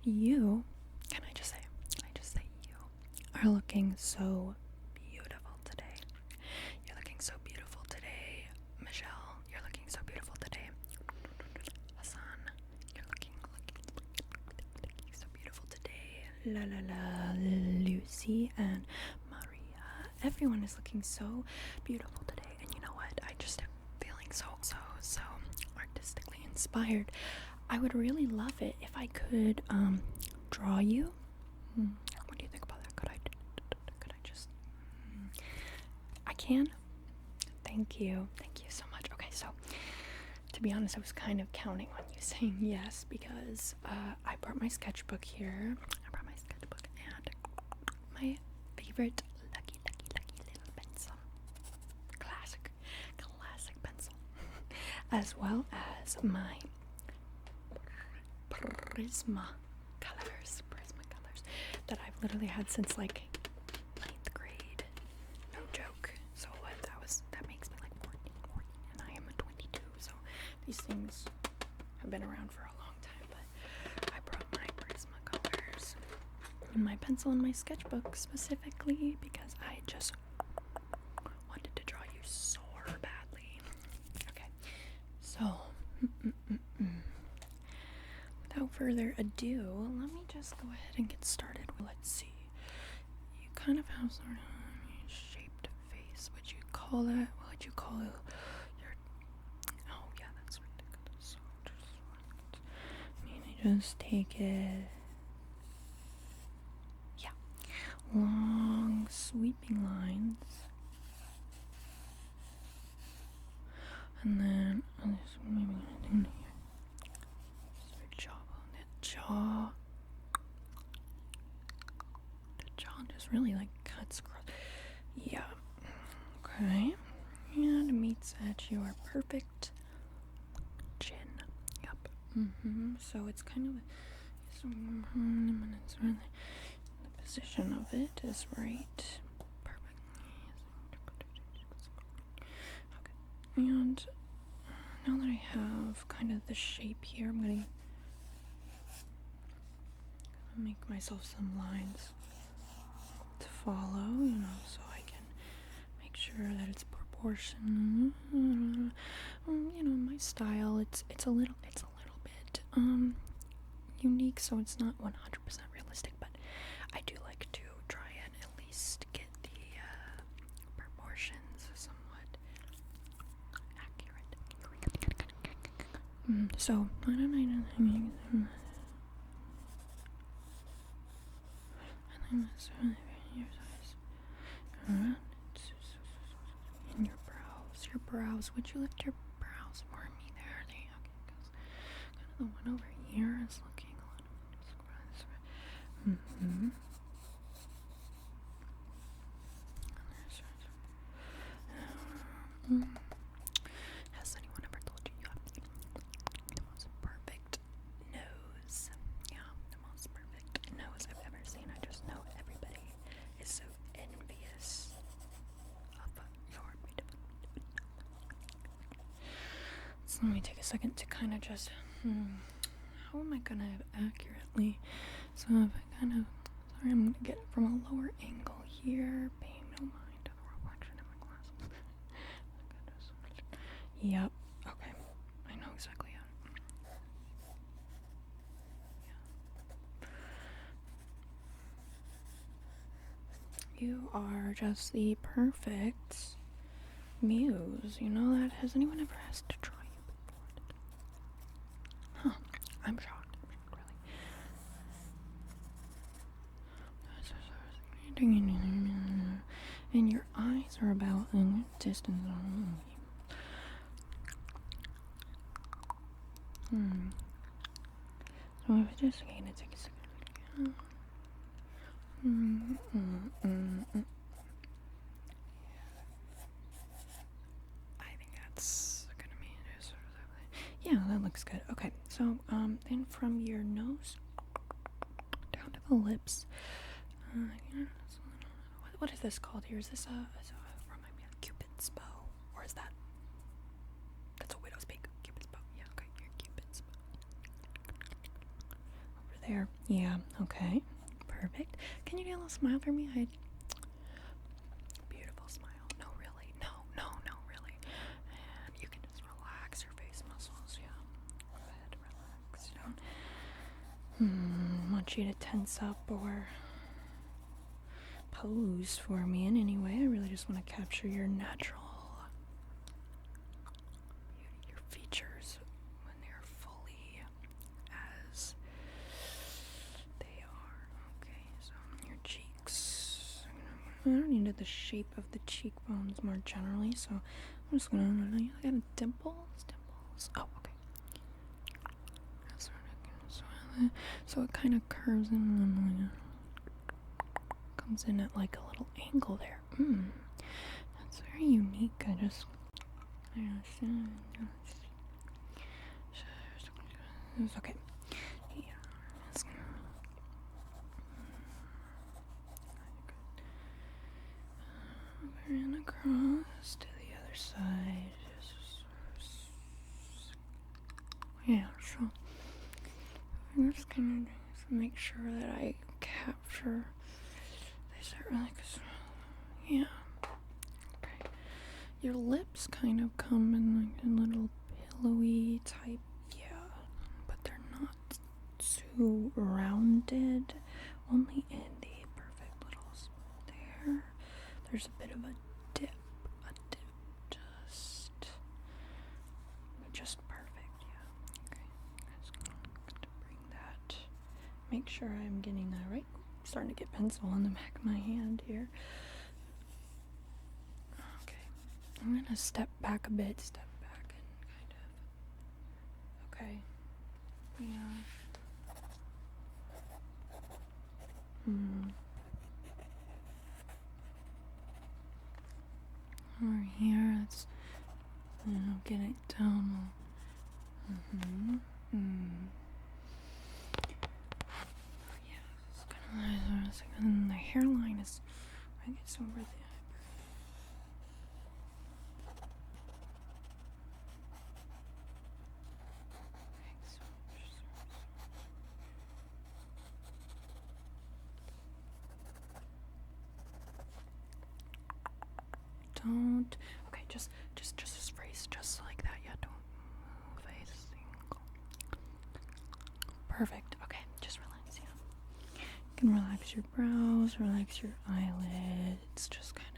you, can I just say you are looking so beautiful today. You're looking so beautiful today. Michelle, you're looking so beautiful today. Hassan, you're looking so beautiful today. La la la, Lucy and Maria. Everyone is looking so beautiful today. And you know what? I just am feeling so artistically inspired. I would really love it if I could draw you. What do you think about that? Could I just I can? Thank you so much. Okay, so to be honest, I was kind of counting on you saying yes because I brought my sketchbook here. And my favorite lucky little pencil. Classic pencil. As well as my Prisma colors that I've literally had since like 9th grade. No joke. So what? That makes me like 14, and I am a 22. So these things have been around for a long time. But I brought my Prisma colors and my pencil and my sketchbook specifically because I just wanted to draw you so badly. Okay, so without further ado, let me just go ahead and get started. Let's see. You kind of have sort of a shaped face. Would you call that? What would you call it? Oh yeah, that's ridiculous. So just take it. Yeah, long sweeping lines, and then maybe here. Jaw. The jaw just really like cuts across. Yeah. Okay. And meets at your perfect chin. Yep. So it's kind of the position of it is right. Perfect. Okay. And now that I have kind of the shape here, I'm gonna make myself some lines to follow, so I can make sure that it's proportional. My style, it's a little bit unique, so it's not 100% realistic, but I do like to try and at least get the proportions somewhat accurate. So why don't I in your brows. Would you lift your brows for me there? Okay, because kind of the one over here is looking a little. Has anyone ever told you you have the most perfect nose? Yeah, the most perfect nose I've ever seen. I just know everybody is so envious of your beautiful. So let me take a second to kind of just, how am I gonna accurately? So if I kind of, sorry, I'm gonna get it from a lower angle here. Pay no mind to the reflection in my glasses. Yep. Okay. I know exactly how. Yeah. You are just the perfect muse. You know that? Has anyone ever asked to try you before? Huh. I'm shocked. Really. And your eyes are about in distance. So if I just gain it, take a second. I think that's gonna be it. Yeah, that looks good. Okay, so then from your nose down to the lips. What is this called here? Is this remind me of Cupid's bow, or is that's a widow's peak? Cupid's bow. Yeah, okay, your Cupid's bow. there. Yeah, okay. Perfect. Can you do a little smile for me? Beautiful smile. No, really. No, really. And you can just relax your face muscles. Yeah. Go ahead, relax. You don't want you to tense up or pose for me in any way. I really just want to capture your natural beauty, your features when they're fully as they are. Okay, so your cheeks. I don't need the shape of the cheekbones more generally, so I'm just gonna got dimples. Oh, okay. So it kind of curves in and comes in at like a little angle there. That's very unique. It's okay. Yeah. It's gonna and across to the other side. Yeah, so I'm just gonna make sure that I capture this yeah. Okay. Your lips kind of come in like a little pillowy type, yeah, but they're not too rounded, only in the perfect little spot there. There's a bit of a dip, just perfect, yeah. Okay, I'm just gonna bring that, make sure I'm getting that right. Starting to get pencil on the back of my hand here. Okay, I'm gonna step back a bit, and kind of, okay, yeah. Over here, let's, get it down. Yeah, it's kind of, and the hairline is, I think it's over the don't. Okay, just this phrase, just like that. Yeah, don't move a single. Perfect. Okay, just relax. Yeah, you can relax your brows, relax your eyelids. Just kind of.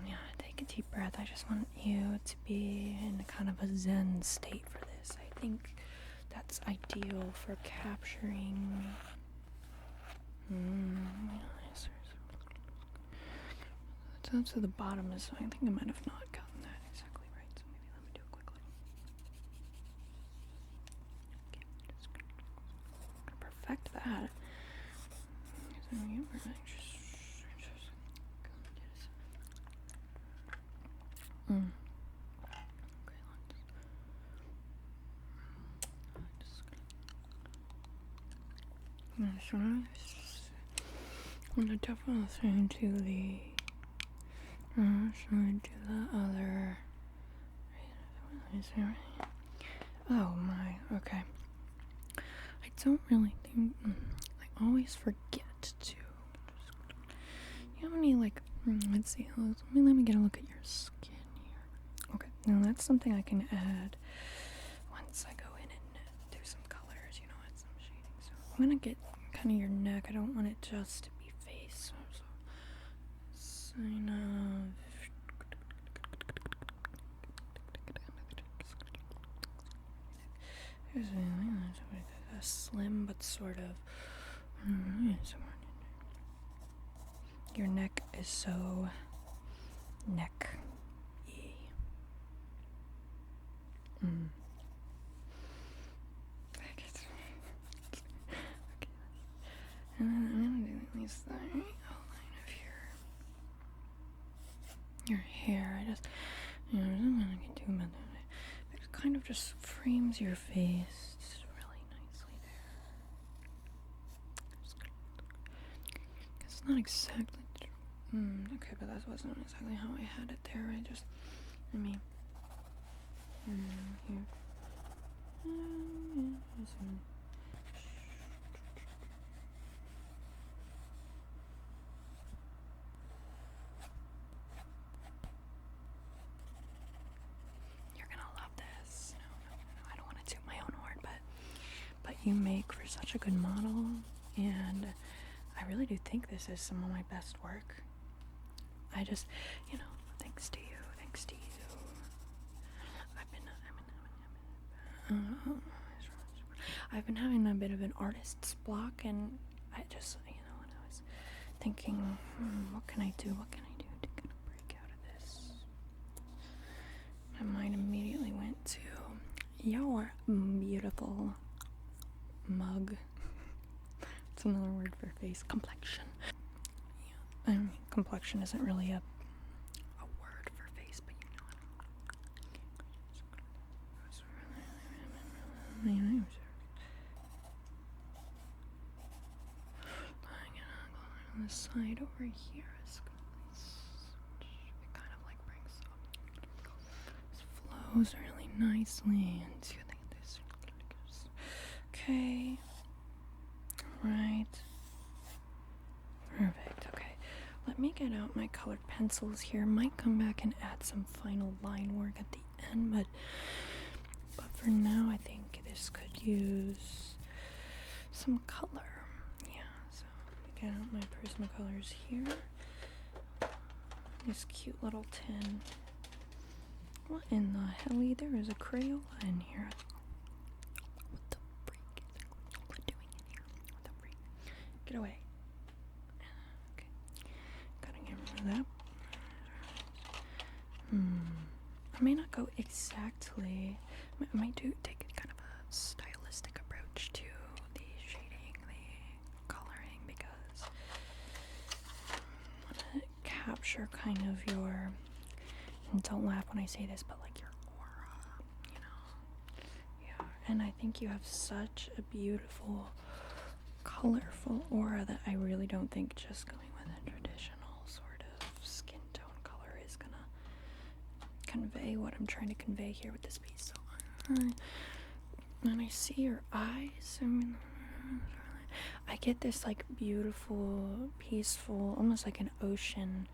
Yeah, take a deep breath. I just want you to be in kind of a zen state for this. I think that's ideal for capturing. To the bottom is, I think I might have not gotten that exactly right, so maybe let me do it quickly. Okay, just gonna perfect that. I'm gonna definitely send to the other. Oh my, okay. I don't really think, I always forget to. You have any, like, let's see, let me get a look at your skin here. Okay, now that's something I can add once I go in and do some colors, add some shading. So I'm gonna get kind of your neck. I don't want it just to be face. So sign of. A slim but sort of. Your neck is so neck-y. Okay. And then I'm gonna do at least the outline of your hair. I just, I'm gonna get too much. It kind of just frames your face really nicely there. It's not exactly okay, but that wasn't exactly how I had it there. Here. but you make for such a good model, and I really do think this is some of my best work. I just, thanks to you. I've been having a bit of an artist's block, and I just, when I was thinking, what can I do to kind of break out of this? My mind immediately went to your beautiful mug. It's another word for face. Complexion. Yeah, I mean, complexion isn't really a word for face, but you know what. On the side over here is it kind of like brings up, flows really nicely into this. Okay. Right. Perfect. Okay. Let me get out my colored pencils here. Might come back and add some final line work at the end, but for now I think this could use some color. Yeah, so get out my Prismacolors here. This cute little tin. What in the hell? There is a Crayola in here. What the freak is Crayola doing in here? What the freak? Get away. Okay. Gotta get rid of that. I may not go exactly. I might take kind of a stylistic approach to the shading, the coloring, because I want to capture kind of your, and don't laugh when I say this, but like your aura, Yeah, and I think you have such a beautiful, colorful aura that I really don't think just going with a traditional sort of skin tone color is gonna convey what I'm trying to convey here with this piece. So, and I see your eyes. I get this like beautiful, peaceful, almost like an ocean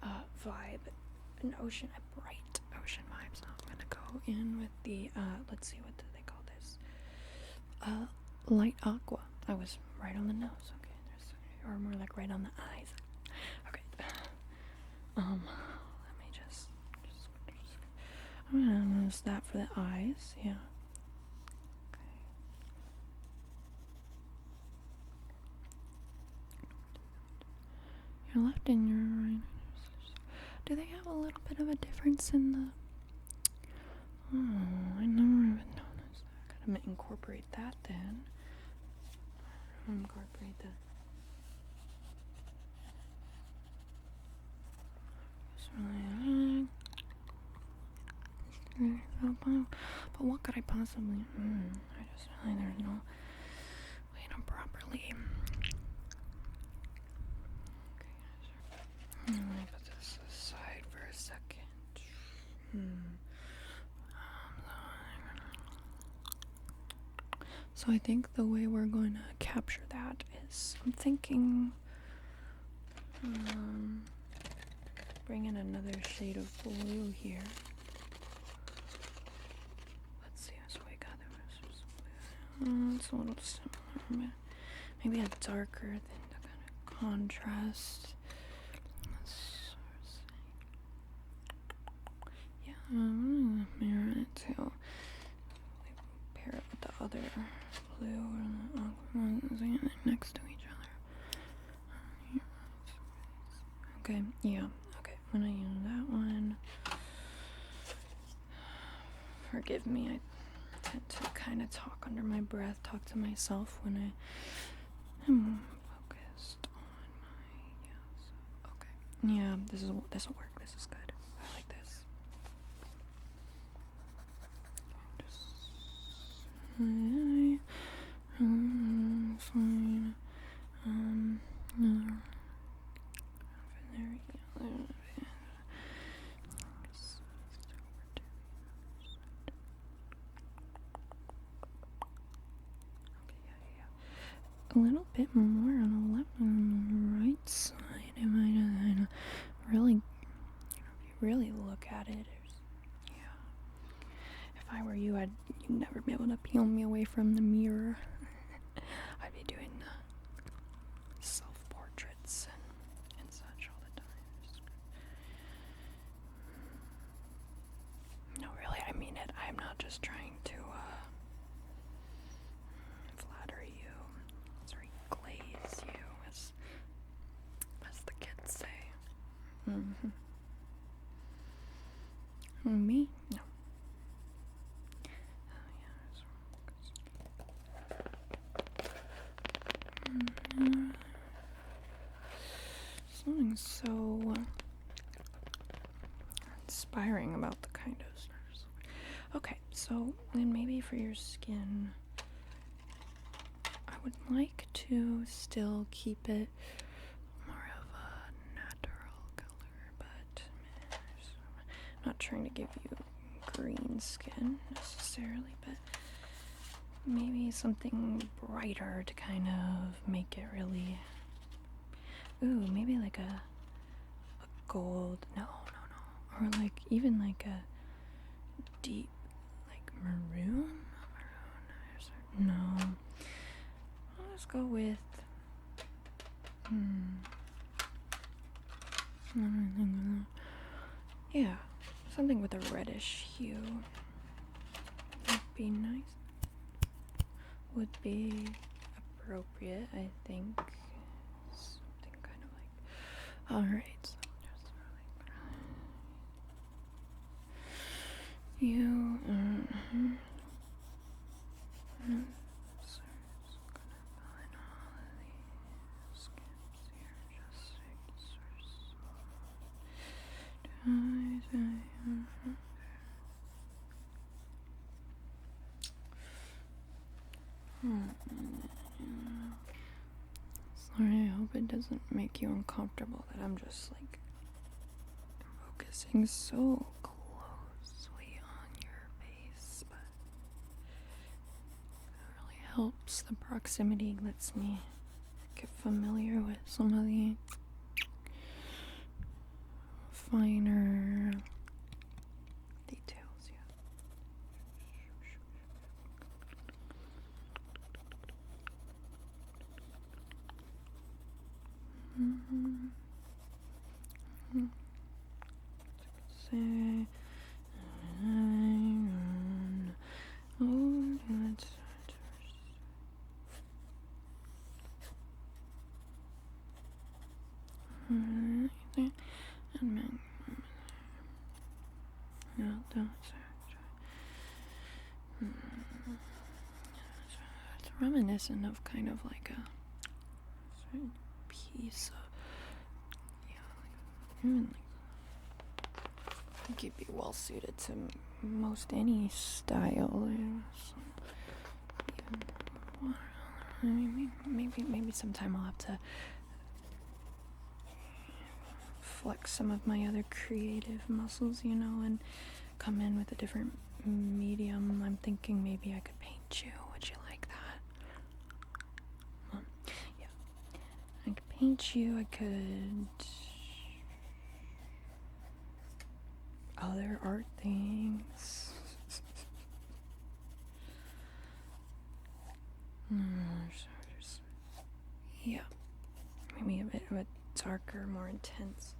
vibe. A bright ocean vibe. So I'm gonna go in with the, let's see, what do they call this? Light aqua. I was right on the nose. Okay, or more like right on the eyes. Okay. Let me just I'm gonna use that for the eyes. Yeah. Your left and your right. Do they have a little bit of a difference in the... Oh, I never even noticed that. Gotta incorporate that then. Incorporate that. But what could I possibly... I just really, there's no way to properly... Let me put this aside for a second. So I think the way we're going to capture that is, I'm thinking, bring in another shade of blue here. Let's see, so we got the it's a little similar, maybe a darker thing to kind of contrast. Yeah, I'm gonna mirror it too. Pair it with the other blue and next to each other. Okay, yeah, okay, I'm gonna use that one. Forgive me, I tend to kind of talk under my breath, talk to myself when I am focused on my, yes, okay. Yeah, this will work, this is good. I like this. Fine. A little bit more on the left and the right side. It might really, if you really look at it, yeah. If I were you, you'd never be able to peel me away from the mirror. Mm-hmm. Me? No. Something so inspiring about the kind of stars. Okay, so then maybe for your skin, I would like to still keep it more of a natural color, but I'm not trying to give you green skin necessarily, but maybe something brighter to kind of make it really. Ooh, maybe like a gold. No. Or like even like a deep, like maroon. No. I'll just go with. Yeah, something with a reddish hue would be nice. Would be appropriate, I think. Something kind of like. Alright, so just really. You. So just gonna find all of these skips here, just Sorry, I hope it doesn't make you uncomfortable that I'm just like focusing so closely on your face, but it really helps. The proximity lets me get familiar with some of the finer details, yeah. Say, oh, that's it's reminiscent of kind of like a certain piece of, yeah, like, I think you'd be well suited to most any style. Maybe sometime I'll have to flex some of my other creative muscles, and come in with a different medium. I'm thinking maybe I could paint you. Would you like that? Yeah. I could paint you. I could. Other art things. Yeah. Maybe a bit of a darker, more intense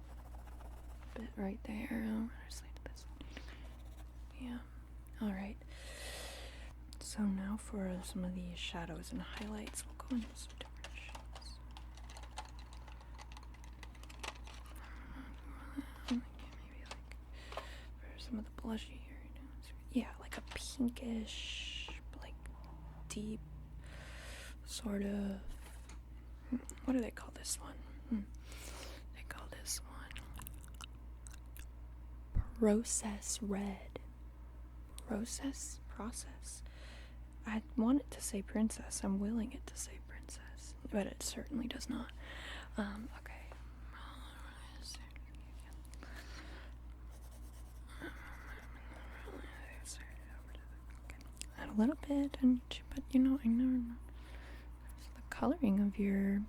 bit right there. Yeah. Alright. So now for some of the shadows and highlights, we'll go into some different shades. Maybe like for some of the blushy areas. Yeah, like a pinkish, like deep sort of. What do they call this one? They call this one process red. Process? I want it to say princess. I'm willing it to say princess, but it certainly does not. Okay. Add a little bit, but I know the coloring of your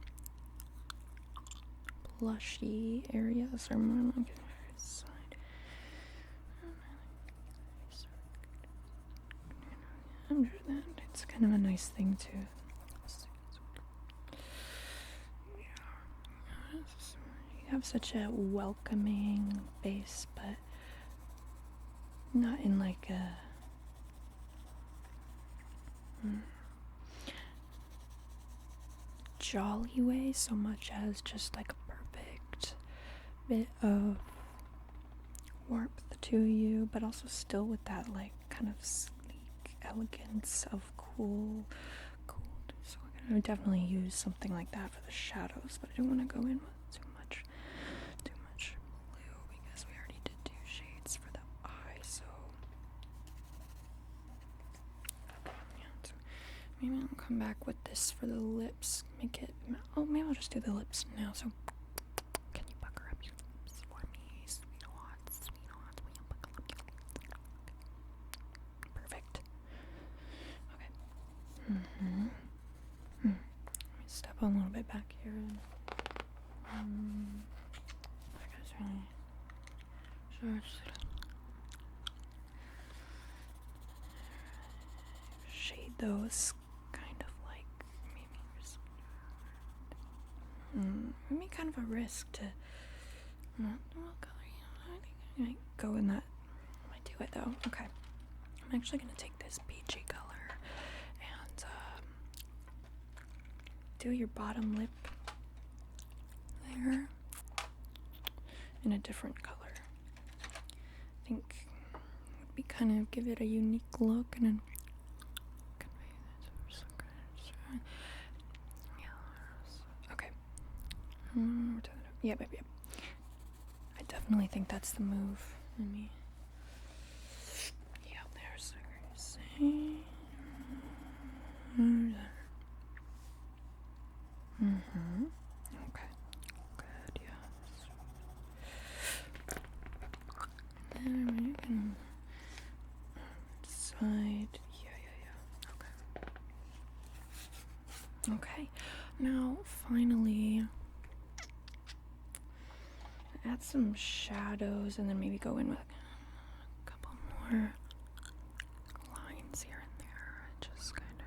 blushy areas are more like this side. Under that, it's kind of a nice thing to. You have such a welcoming face, but not in like a. Jolly way so much as just like a perfect bit of warmth to you, but also still with that like kind of sleek elegance of cool. So we're gonna definitely use something like that for the shadows, but I don't want to go in with too much blue because we already did 2 shades for the eye. So yeah, so maybe I'll come back with this for the lips. Maybe I'll just do the lips now. So can you pucker up your lips for me, sweethearts? Will you pucker up your lips? Perfect. Okay. Let me step a little bit back here. I guess really shade those kind of like maybe kind of a risk to not color. I think I might go in that. I might do it though. Okay. I'm actually gonna take this peachy color and do your bottom lip there in a different color. I think it would be kind of give it a unique look and then okay. Yep. I definitely think that's the move. Yeah, there's okay. Good, yeah. And then you can side. Yeah. Okay. Now, finally, add some shadows and then maybe go in with a couple more lines here and there. Just kind of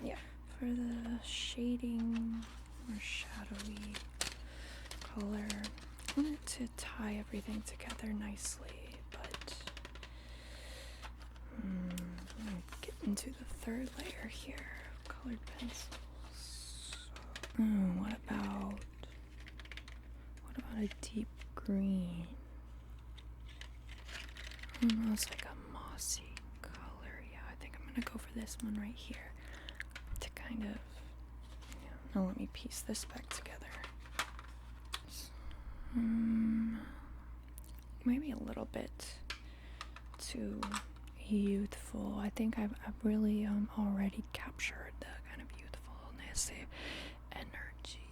yeah. For the shading or shadowy color, I want it to tie everything together nicely, but I'm gonna get into the 3rd layer here of colored pencils. What about a deep green? Almost like a mossy color. Yeah, I think I'm gonna go for this one right here to kind of, now let me piece this back together. Maybe a little bit too youthful. I think I've really already captured the kind of youthfulness, energy.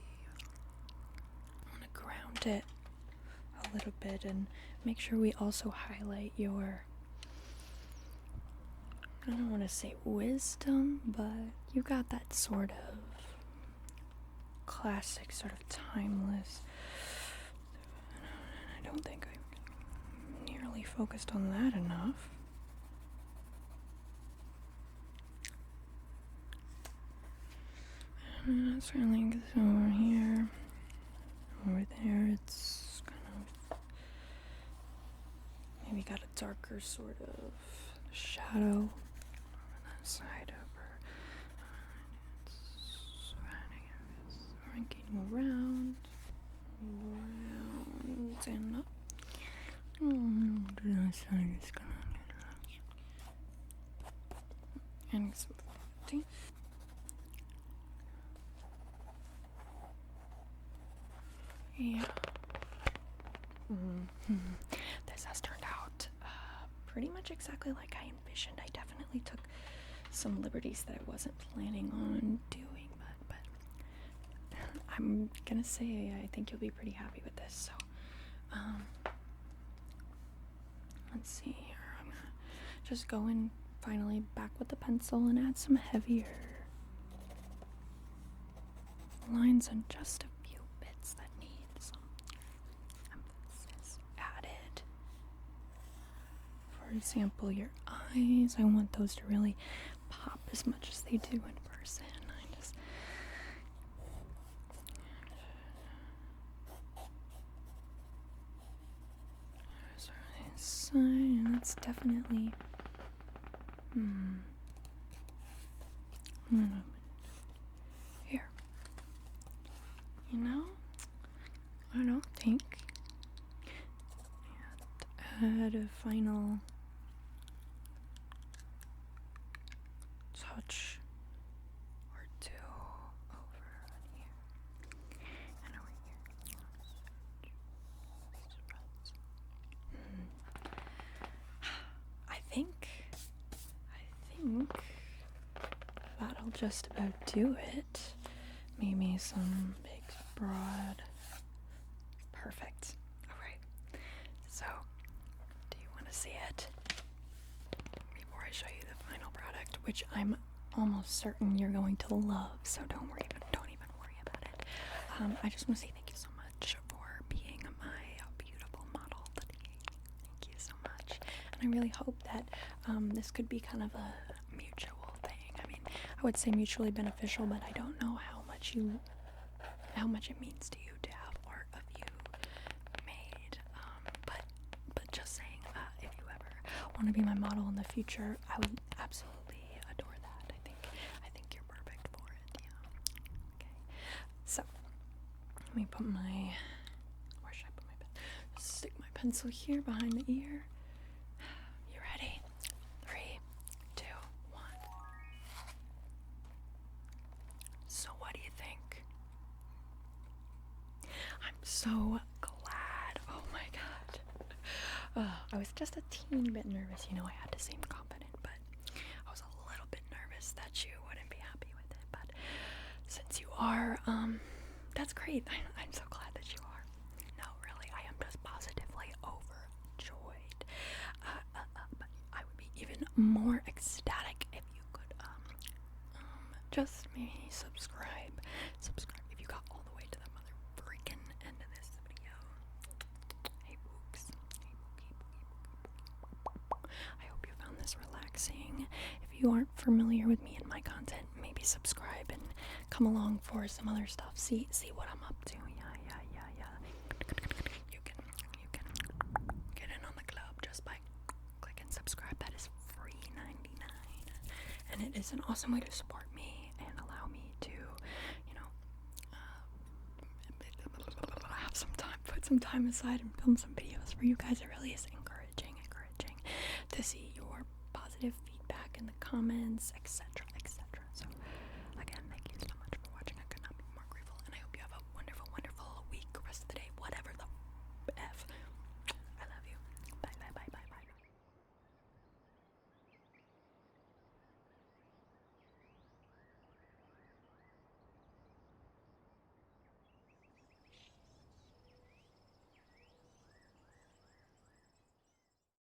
I want to ground it a little bit and make sure we also highlight your, I don't want to say wisdom, but you got that sort of classic, sort of timeless. I don't think I nearly focused on that enough. And that's really good over here. Over there, it's kind of maybe got a darker sort of shadow on that side over. It's swinging around and up. And some fluffy. Yeah. This has turned out pretty much exactly like I envisioned. I definitely took some liberties that I wasn't planning on doing, but I'm gonna say I think you'll be pretty happy with this. So, let's see here. I'm gonna just go in finally back with the pencil and add some heavier lines and just a few bits that need some emphasis added. For example, your eyes. I want those to really pop as much as they do in person. And that's definitely here. add a final touch or two over on here and over here. I think that'll just about do it. Maybe some big, broad. Perfect. Alright. So, do you want to see it? Before I show you the final product, which I'm almost certain you're going to love, so don't even worry about it. I just want to say thank you so much for being my beautiful model today. Thank you so much. And I really hope that this could be kind of a mutual thing. I mean, I would say mutually beneficial, but I don't know how much it means to you to have art of you made. But just saying, if you ever want to be my model in the future, I would absolutely adore that. I think you're perfect for it. Yeah. Okay. So let me put where should I put my pen? Stick my pencil here behind the ear. You ready? 3, 2, 1. So what do you think? I'm so glad. Oh my god. I was just a teeny bit nervous. I had to seem confident, but I was a little bit nervous that you wouldn't be happy with it. But since you are, that's great. I'm so glad that you are. No, really, I am just positively overjoyed. But I would be even more ecstatic if you could, just maybe subscribe if you got all the way to the mother freaking end of this video. Hey books. I hope you found this relaxing. If you aren't familiar with me and my content, maybe subscribe and come along for some other stuff. See what I'm up to. Yeah. You can get in on the club just by clicking subscribe. That is free 99. And it is an awesome way to support me and allow me to, have some time, put some time aside and film some videos for you guys. It really is encouraging to see your positive feedback in the comments, etc.